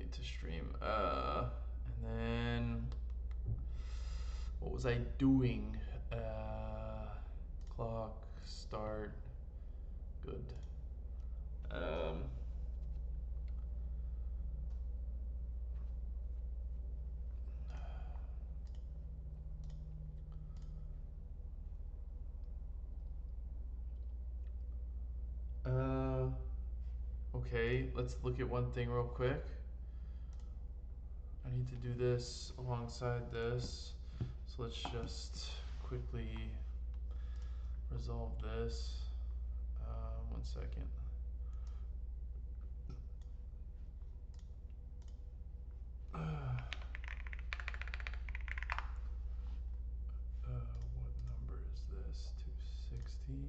need to stream. And then what was I doing? Clock, start, good. Okay, let's look at one thing real quick. I need to do this alongside this. So let's just quickly resolve this. 1 second. What number is this? 216.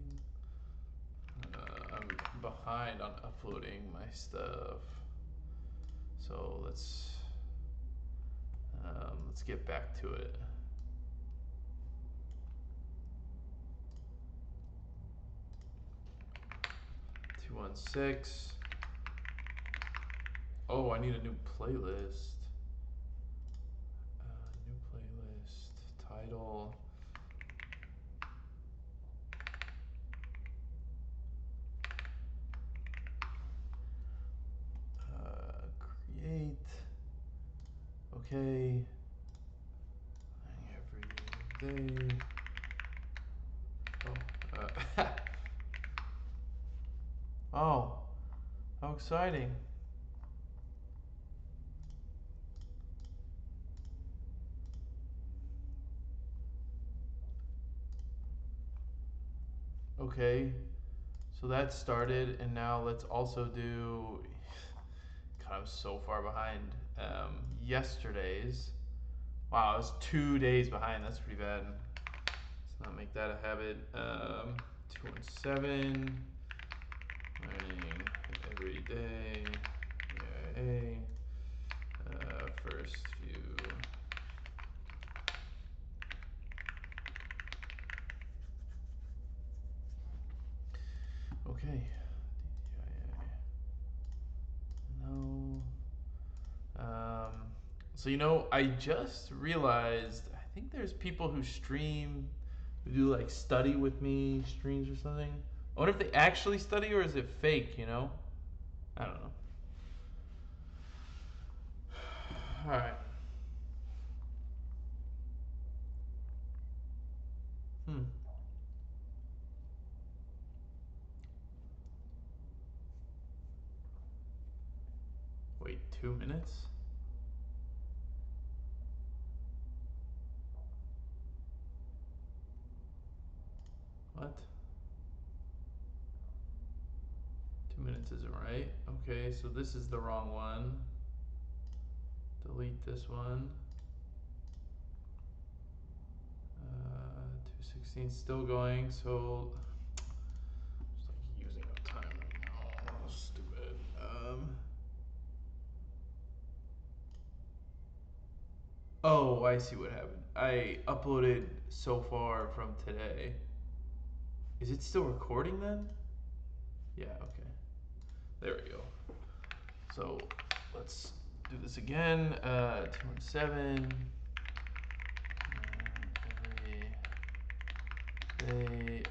I'm behind on uploading my stuff. So let's get back to it. Two 216. Oh, I need a new playlist. New playlist, title. Create. Okay. Every day. Oh. Oh, how exciting. Okay, so that started, and now let's also do, God, I'm so far behind. Yesterday's. Wow, I was 2 days behind. That's pretty bad. Let's not make that a habit. 217. Learning every day. Yay. First few. Okay. DDIA. No. So I just realized, I think there's people who stream, who do like study with me streams or something. I wonder if they actually study or is it fake, I don't know. Alright. Wait, 2 minutes? What? 2 minutes isn't right. Okay, so this is the wrong one. Delete this one. 216 still going, so just like using up time right now. Oh, stupid. Oh, I see what happened. I uploaded so far from today. Is it still recording then? Yeah, okay. There we go. So let's do this again. 217. Every day.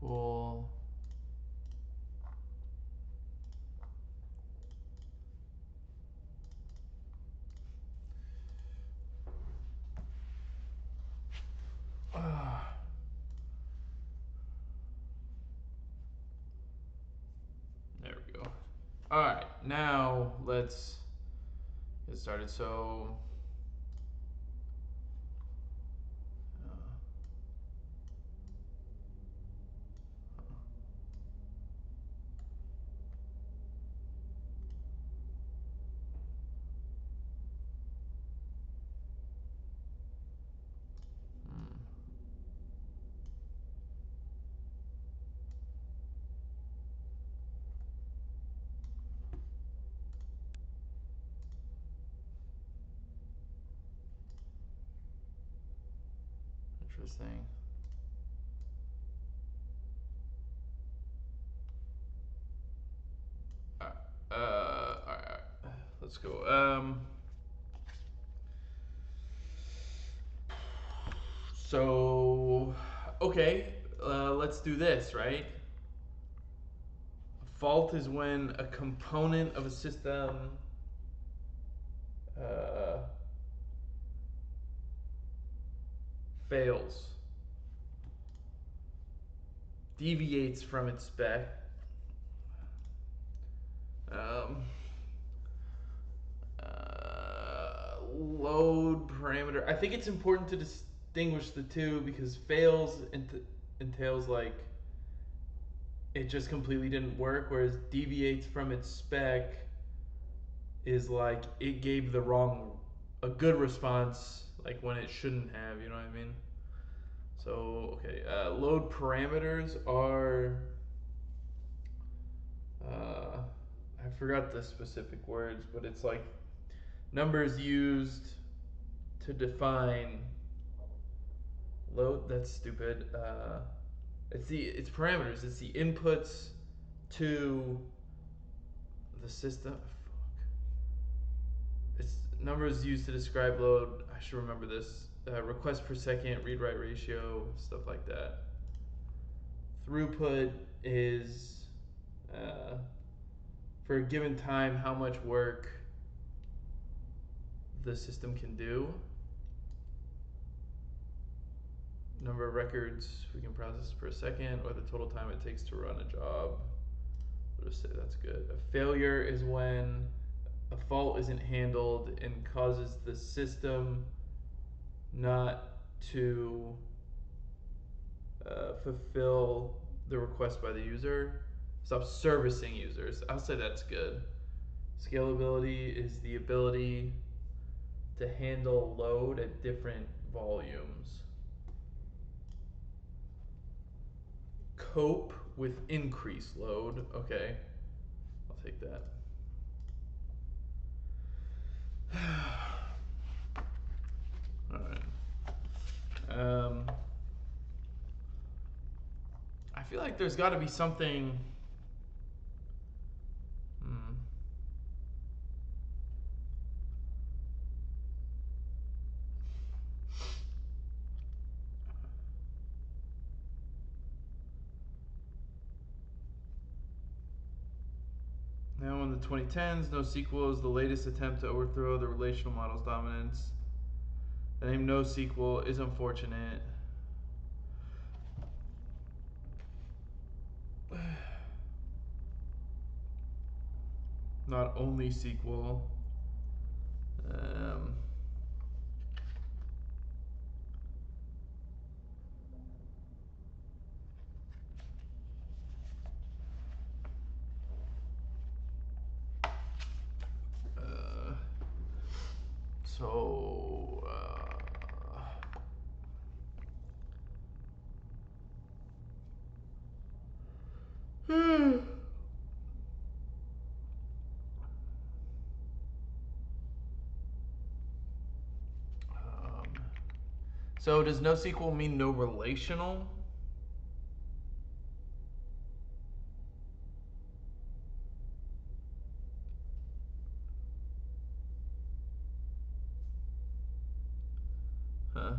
Cool. There we go. All right, now let's get started. So, interesting. let's go. So, okay, let's do this, right? A fault is when a component of a system fails, deviates from its spec. Um, Load parameter. I think it's important to distinguish the two because fails entails like it just completely didn't work, whereas deviates from its spec is like it gave a good response, like when it shouldn't have. You know what I mean? So okay, load parameters are. I forgot the specific words, but it's like numbers used to define load. That's stupid. It's parameters. It's the inputs to the system. Fuck. It's numbers used to describe load. I should remember this. Requests per second, read write ratio, stuff like that. Throughput is for a given time how much work the system can do. Number of records we can process per second, or the total time it takes to run a job. We'll just say that's good. A failure is when a fault isn't handled and causes the system not to fulfill the request by the user. Stop servicing users. I'll say that's good. Scalability is the ability to handle load at different volumes. Cope with increased load. Okay, I'll take that. All right. I feel like there's got to be something. Now in the 2010s, NoSQL is the latest attempt to overthrow the relational model's dominance. The name NoSQL is unfortunate. Not only SQL. So so does NoSQL mean no relational? Huh?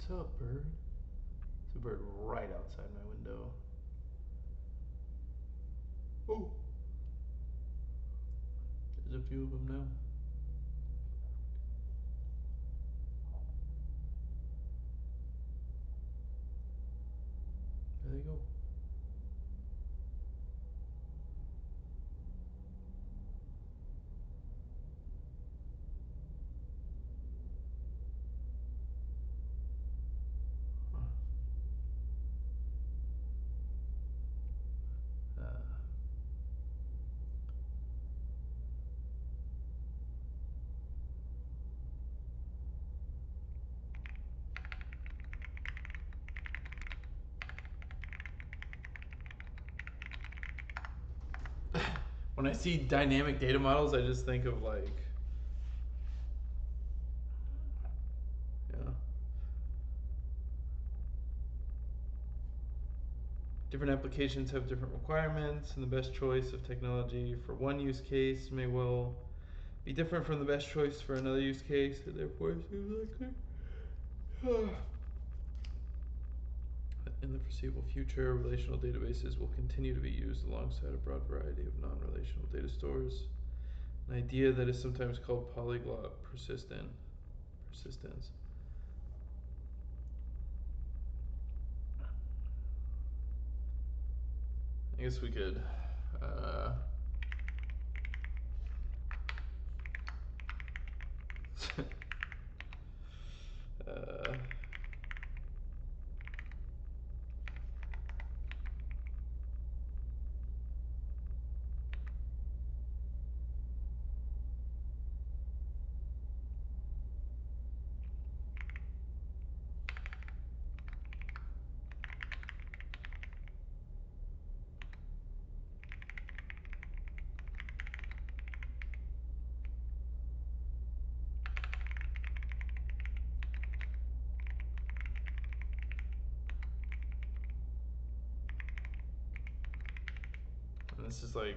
What's up, bird? There's a bird right outside my window. Oh! There's a few of them now. There they go. When I see dynamic data models, I just think of like, yeah, different applications have different requirements, and the best choice of technology for one use case may well be different from the best choice for another use case, and therefore it seems likely. In the foreseeable future, relational databases will continue to be used alongside a broad variety of non-relational data stores. An idea that is sometimes called polyglot persistence. I guess we could and this is like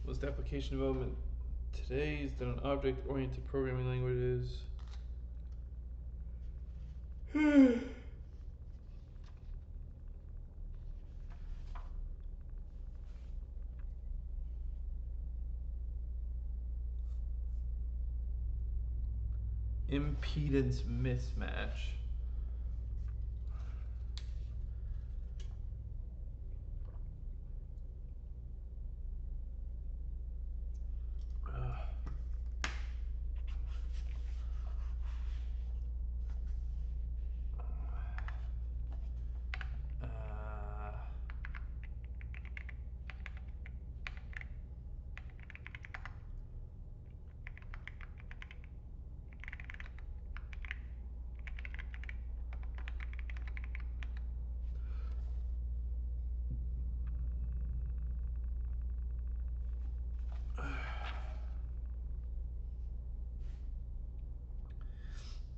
most application development today is done on object-oriented programming languages. Impedance mismatch.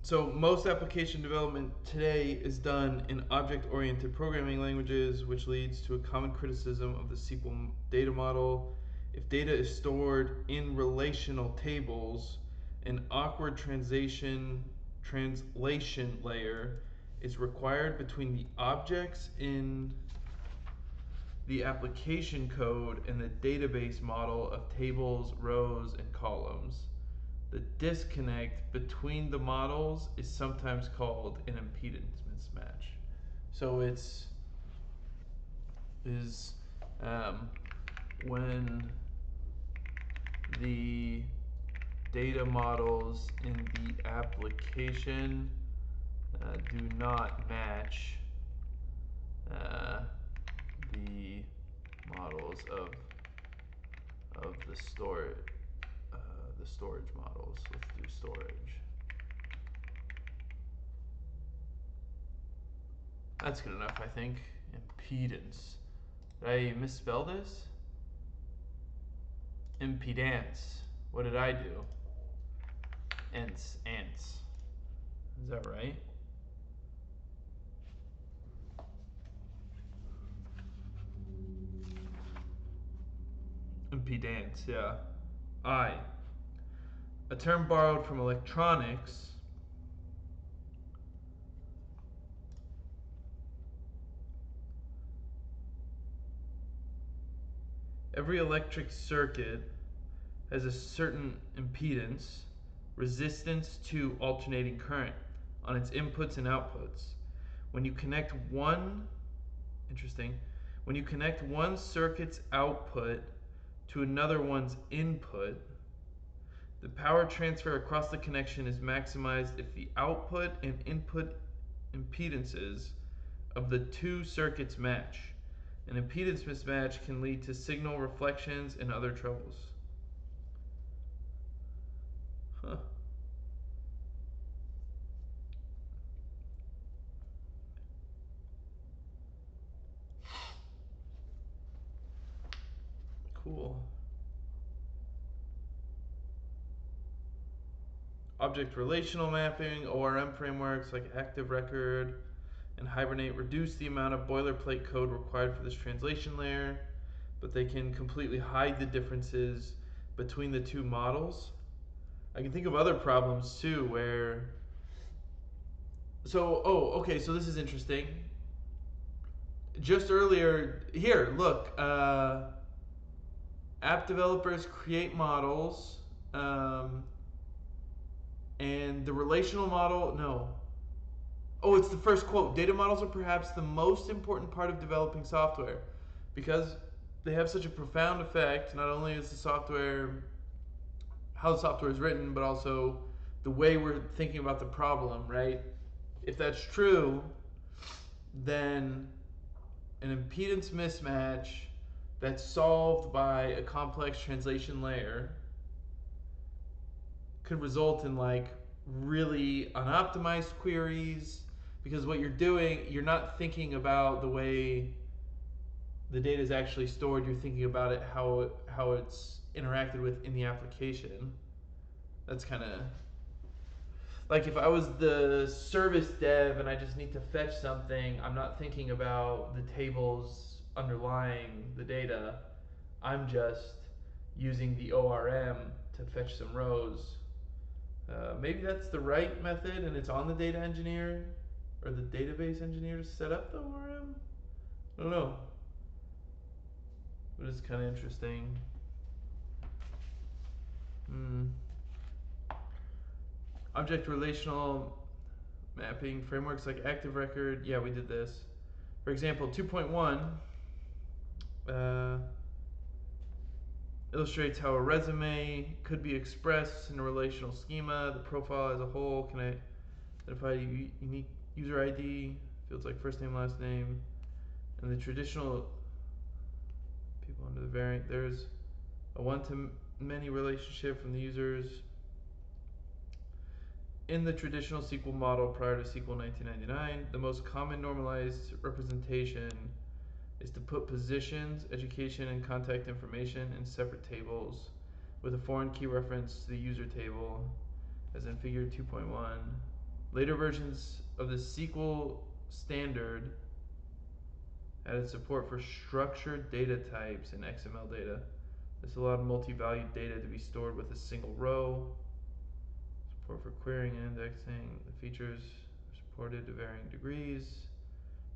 So most application development today is done in object-oriented programming languages, which leads to a common criticism of the SQL data model. If data is stored in relational tables, an awkward translation layer is required between the objects in the application code and the database model of tables, rows, and columns. The disconnect between the models is sometimes called an impedance mismatch. So it's when the data models in the application do not match the models of the storage models. Let's do storage. That's good enough, I think. Impedance. Did I misspell this? Impedance. What did I do? Ants. Is that right? Impedance, yeah. A term borrowed from electronics. Every electric circuit has a certain impedance, resistance to alternating current on its inputs and outputs. When you connect one circuit's output to another one's input, the power transfer across the connection is maximized if the output and input impedances of the two circuits match. An impedance mismatch can lead to signal reflections and other troubles. Huh. Cool. Object-relational mapping, ORM frameworks like Active Record and Hibernate reduce the amount of boilerplate code required for this translation layer, but they can completely hide the differences between the two models. I can think of other problems too where so this is interesting. Just earlier, here, look, app developers create models, and the relational model, no. Oh, it's the first quote. Data models are perhaps the most important part of developing software because they have such a profound effect. Not only is the software, how the software is written, but also the way we're thinking about the problem, right? If that's true, then an impedance mismatch that's solved by a complex translation layer could result in like really unoptimized queries, because what you're doing, you're not thinking about the way the data is actually stored, you're thinking about it how it's interacted with in the application. That's kind of like if I was the service dev and I just need to fetch something, I'm not thinking about the tables underlying the data. I'm just using the ORM to fetch some rows. Maybe that's the right method and it's on the data engineer or the database engineer to set up the ORM. I don't know. But it's kind of interesting. Object relational mapping frameworks like Active Record. Yeah, we did this. For example, 2.1 illustrates how a resume could be expressed in a relational schema. The profile as a whole can identify unique user ID, fields like first name, last name, and the traditional people under the variant. There's a one-to-many relationship from the users. In the traditional SQL model prior to SQL 1999, the most common normalized representation is to put positions, education, and contact information in separate tables with a foreign key reference to the user table, as in figure 2.1. Later versions of the SQL standard added support for structured data types in XML data. This allowed multi-valued data to be stored with a single row. Support for querying and indexing. The features are supported to varying degrees.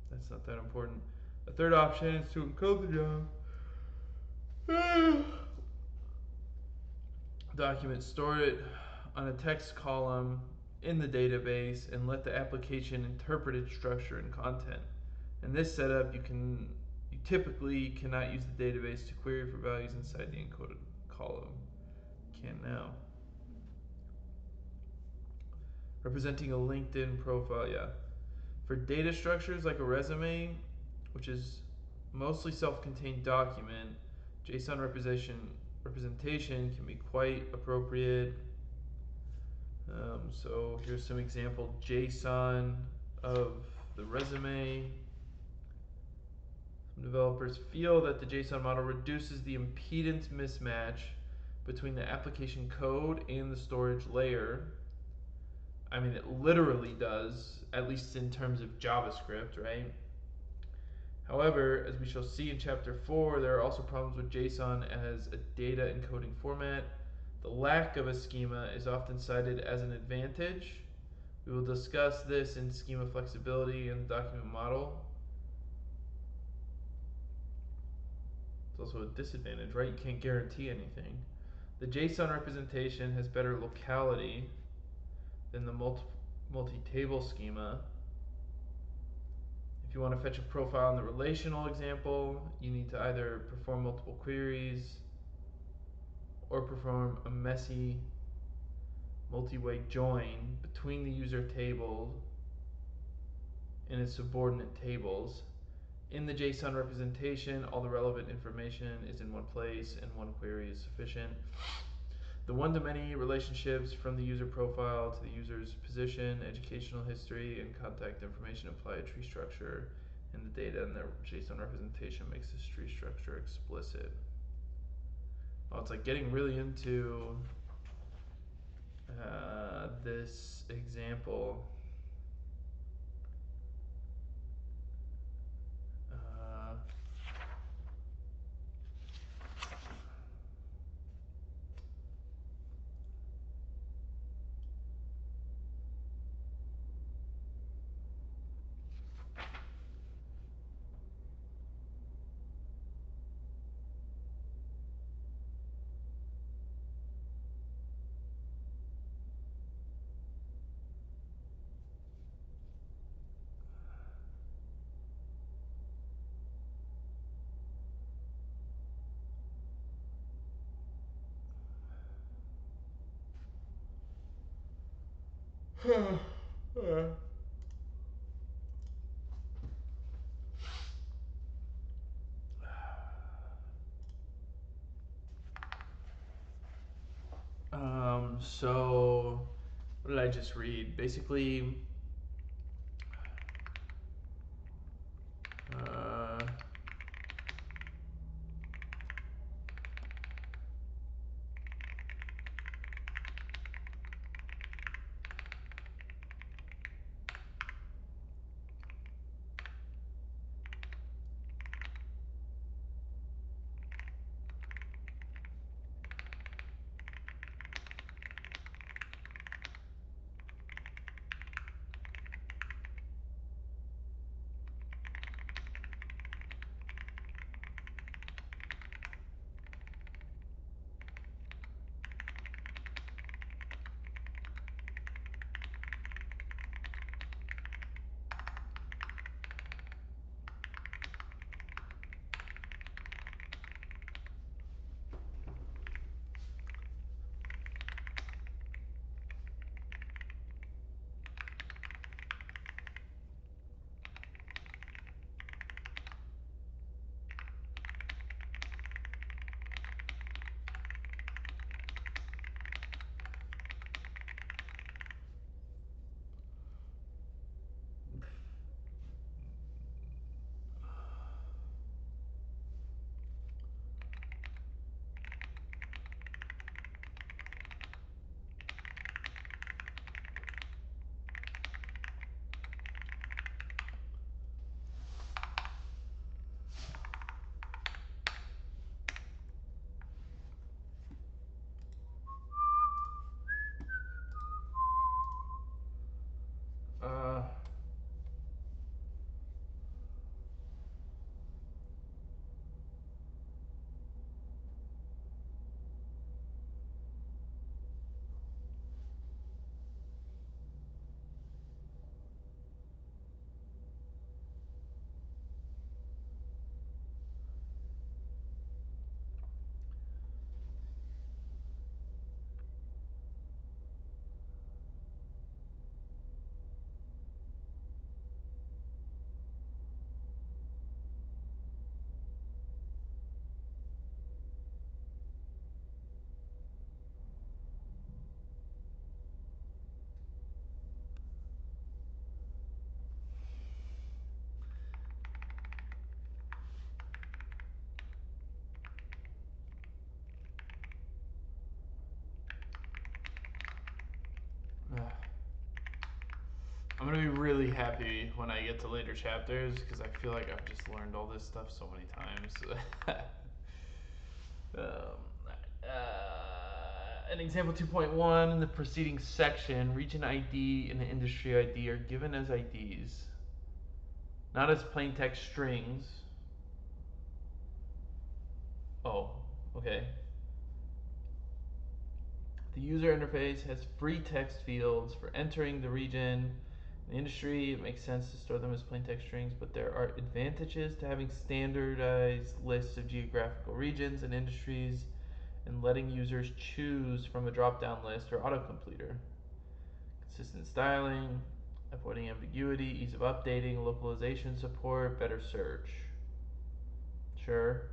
That's not that important. A third option is to encode the job. Document, store it on a text column in the database, and let the application interpret its structure and content. In this setup, you typically cannot use the database to query for values inside the encoded column. You can now. Representing a LinkedIn profile, yeah. For data structures like a resume, which is mostly self-contained document, JSON representation can be quite appropriate. So here's some example JSON of the resume. Some developers feel that the JSON model reduces the impedance mismatch between the application code and the storage layer. I mean, it literally does, at least in terms of JavaScript, right? However, as we shall see in chapter 4, there are also problems with JSON as a data encoding format. The lack of a schema is often cited as an advantage. We will discuss this in schema flexibility and the document model. It's also a disadvantage, right? You can't guarantee anything. The JSON representation has better locality than the multi-table schema. If you want to fetch a profile in the relational example, you need to either perform multiple queries or perform a messy multi-way join between the user table and its subordinate tables. In the JSON representation, all the relevant information is in one place and one query is sufficient. The one-to-many relationships from the user profile to the user's position, educational history, and contact information apply a tree structure, and the data in the JSON representation makes this tree structure explicit. Oh, it's like getting really into this example. So what did I just read? Basically, I'm gonna be really happy when I get to later chapters because I feel like I've just learned all this stuff so many times. In example 2.1, in the preceding section, region ID and the industry ID are given as IDs, not as plain text strings. Oh, okay. The user interface has free text fields for entering the region. In the industry, it makes sense to store them as plain text strings, but there are advantages to having standardized lists of geographical regions and industries and letting users choose from a drop-down list or autocompleter. Consistent styling, avoiding ambiguity, ease of updating, localization support, better search. Sure.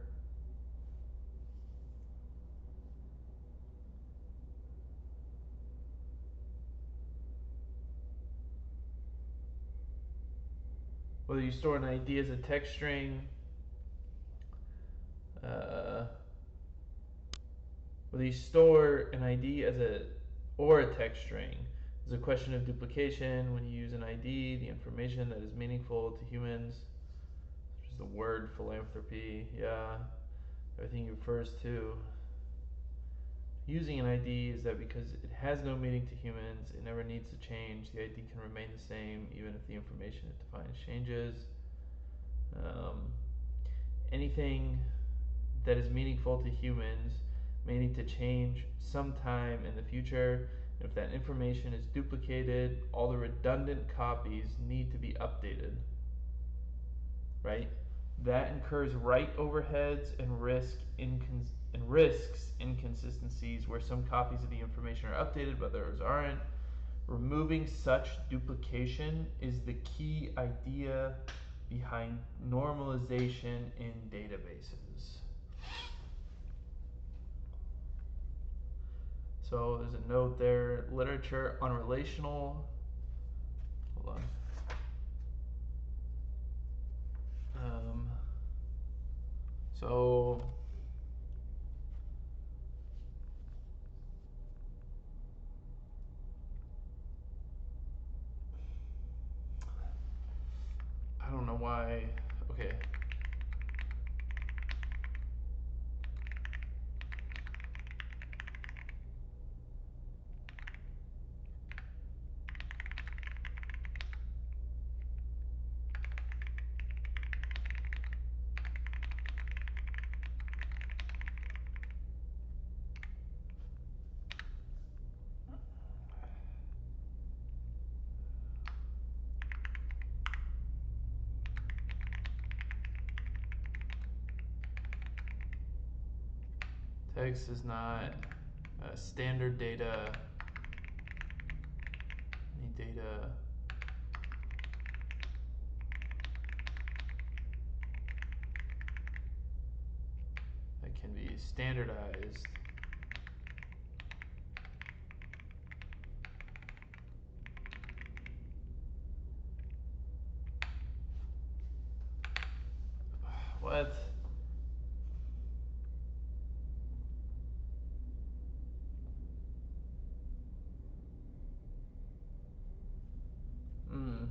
Whether you store an ID as a text string, whether you store an ID as a or a text string is a question of duplication. When you use an ID, the information that is meaningful to humans, such as the word philanthropy, everything it refers to. Using an ID is that because it has no meaning to humans, it never needs to change. The ID can remain the same even if the information it defines changes. Anything that is meaningful to humans may need to change sometime in the future. If that information is duplicated, all the redundant copies need to be updated. Right? That incurs write overheads and risks inconsistencies where some copies of the information are updated but others aren't. Removing such duplication is the key idea behind normalization in databases. So there's a note there, literature on relational, hold on. So I don't know why, okay. Text is not standard data, any data that can be standardized. What? Hmm.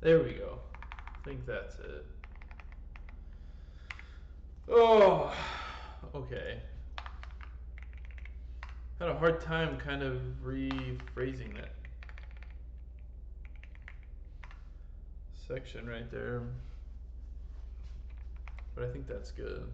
There we go. I think that's it. Oh, okay. Had a hard time kind of rephrasing that section right there. But I think that's good.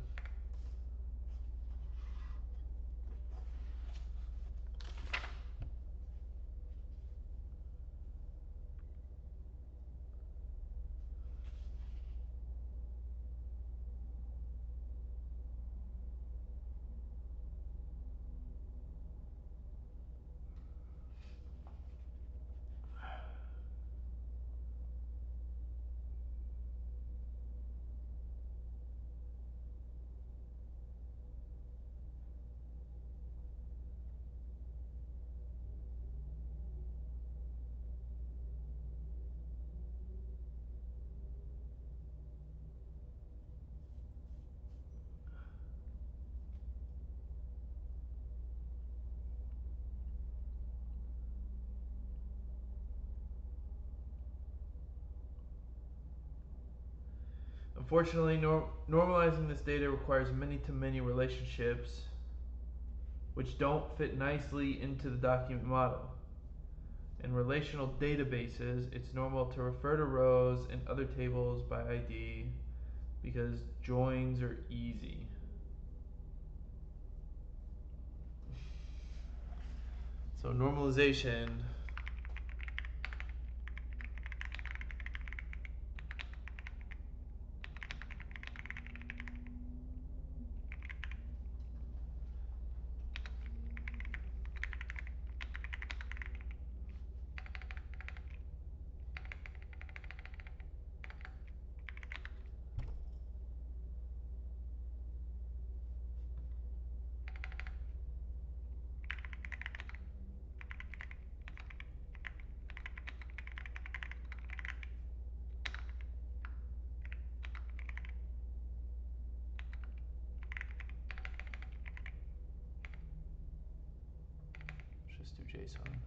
Unfortunately, normalizing this data requires many-to-many relationships which don't fit nicely into the document model. In relational databases, it's normal to refer to rows and other tables by ID because joins are easy. So normalization just do JSON.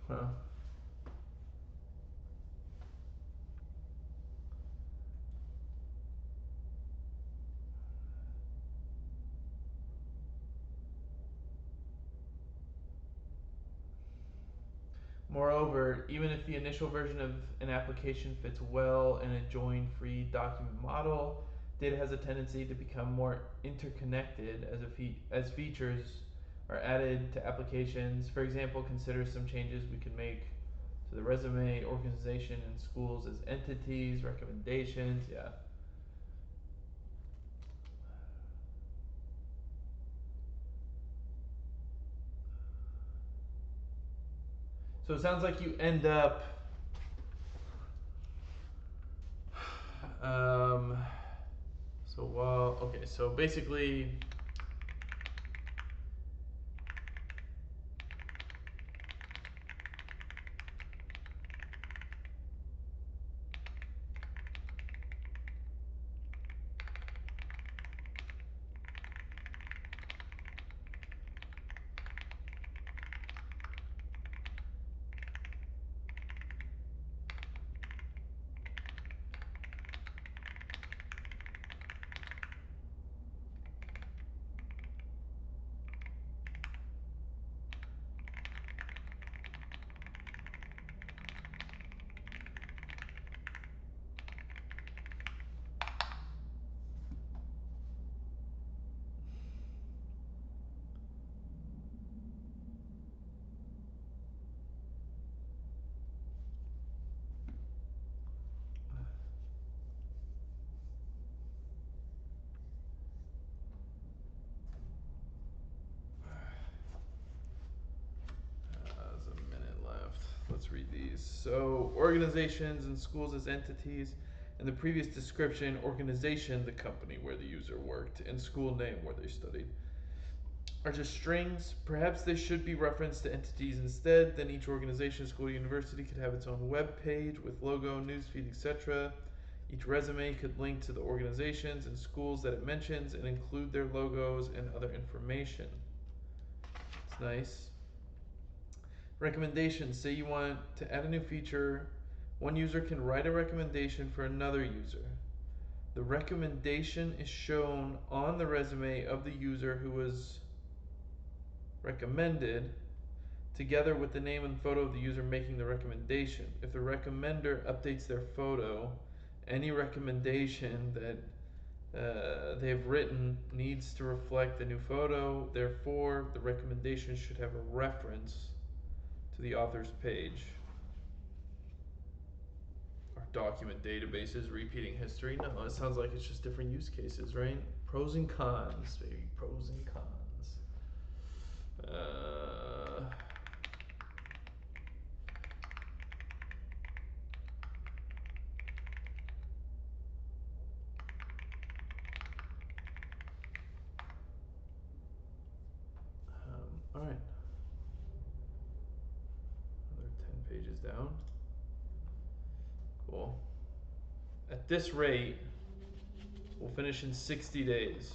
Huh. Moreover, even if the initial version of an application fits well in a join-free document model, data has a tendency to become more interconnected as features are added to applications. For example, consider some changes we could make to the resume organization in schools as entities, recommendations, yeah. So it sounds like you end up so basically entities. So organizations and schools as entities. In the previous description, organization, the company where the user worked, and school name where they studied, are just strings. Perhaps they should be referenced to entities instead. Then each organization, school, university could have its own web page with logo, newsfeed, etc. Each resume could link to the organizations and schools that it mentions and include their logos and other information. It's nice. Recommendations. Say you want to add a new feature. One user can write a recommendation for another user. The recommendation is shown on the resume of the user who was recommended, together with the name and photo of the user making the recommendation. If the recommender updates their photo, any recommendation that they've written needs to reflect the new photo. Therefore, the recommendation should have a reference to the author's page. Our document databases, repeating history. No, it sounds like it's just different use cases, right? Pros and cons, baby. Pros and cons. All right. Another 10 pages down. Cool. At this rate, we'll finish in 60 days.